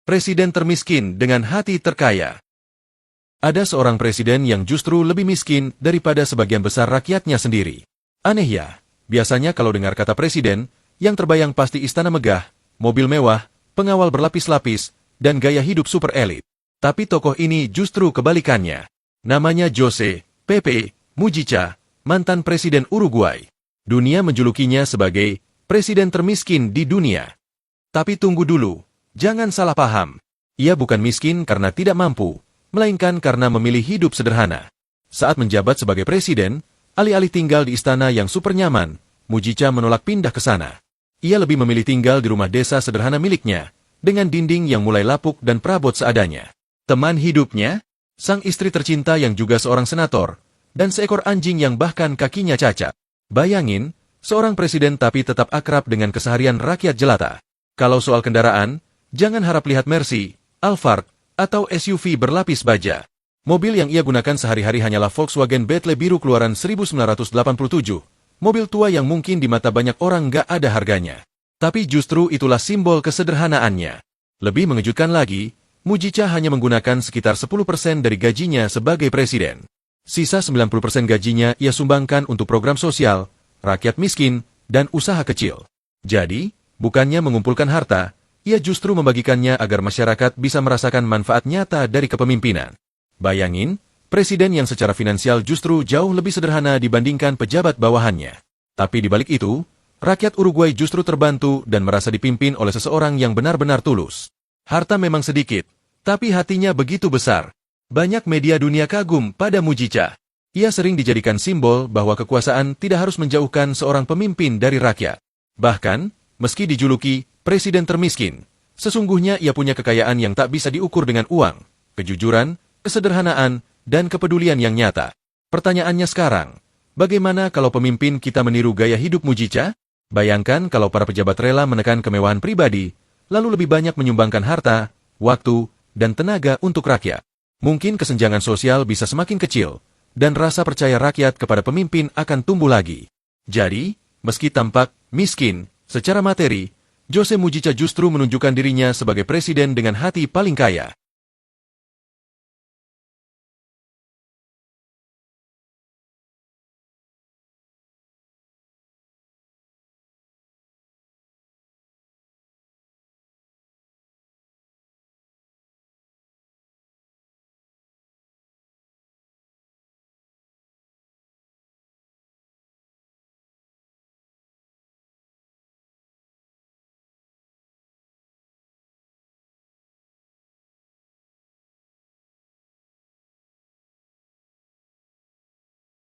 Presiden termiskin dengan hati terkaya. Ada seorang presiden yang justru lebih miskin daripada sebagian besar rakyatnya sendiri. Aneh ya, biasanya kalau dengar kata presiden, yang terbayang pasti istana megah, mobil mewah, pengawal berlapis-lapis, dan gaya hidup super elit. Tapi tokoh ini justru kebalikannya. Namanya Jose Pepe Mujica, mantan presiden Uruguay. Dunia menjulukinya sebagai presiden termiskin di dunia. Tapi tunggu dulu. Jangan salah paham, ia bukan miskin karena tidak mampu, melainkan karena memilih hidup sederhana. Saat menjabat sebagai presiden, alih-alih tinggal di istana yang super nyaman, Mujica menolak pindah ke sana. Ia lebih memilih tinggal di rumah desa sederhana miliknya, dengan dinding yang mulai lapuk dan perabot seadanya. Teman hidupnya, sang istri tercinta yang juga seorang senator, dan seekor anjing yang bahkan kakinya cacat. Bayangin, seorang presiden tapi tetap akrab dengan keseharian rakyat jelata. Kalau soal kendaraan, jangan harap lihat Mercy, Alphard, atau SUV berlapis baja. Mobil yang ia gunakan sehari-hari hanyalah Volkswagen Beetle biru keluaran 1987. Mobil tua yang mungkin di mata banyak orang nggak ada harganya. Tapi justru itulah simbol kesederhanaannya. Lebih mengejutkan lagi, Mujica hanya menggunakan sekitar 10% dari gajinya sebagai presiden. Sisa 90% gajinya ia sumbangkan untuk program sosial, rakyat miskin, dan usaha kecil. Jadi, bukannya mengumpulkan harta, ia justru membagikannya agar masyarakat bisa merasakan manfaat nyata dari kepemimpinan. Bayangin, presiden yang secara finansial justru jauh lebih sederhana dibandingkan pejabat bawahannya. Tapi di balik itu, rakyat Uruguay justru terbantu dan merasa dipimpin oleh seseorang yang benar-benar tulus. Harta memang sedikit, tapi hatinya begitu besar. Banyak media dunia kagum pada Mujica. Ia sering dijadikan simbol bahwa kekuasaan tidak harus menjauhkan seorang pemimpin dari rakyat. Bahkan, meski dijuluki presiden termiskin, sesungguhnya ia punya kekayaan yang tak bisa diukur dengan uang, kejujuran, kesederhanaan, dan kepedulian yang nyata. Pertanyaannya sekarang, bagaimana kalau pemimpin kita meniru gaya hidup Mujica? Bayangkan kalau para pejabat rela menekan kemewahan pribadi, lalu lebih banyak menyumbangkan harta, waktu, dan tenaga untuk rakyat. Mungkin kesenjangan sosial bisa semakin kecil, dan rasa percaya rakyat kepada pemimpin akan tumbuh lagi. Jadi, meski tampak miskin secara materi, Jose Mujica justru menunjukkan dirinya sebagai presiden dengan hati paling kaya.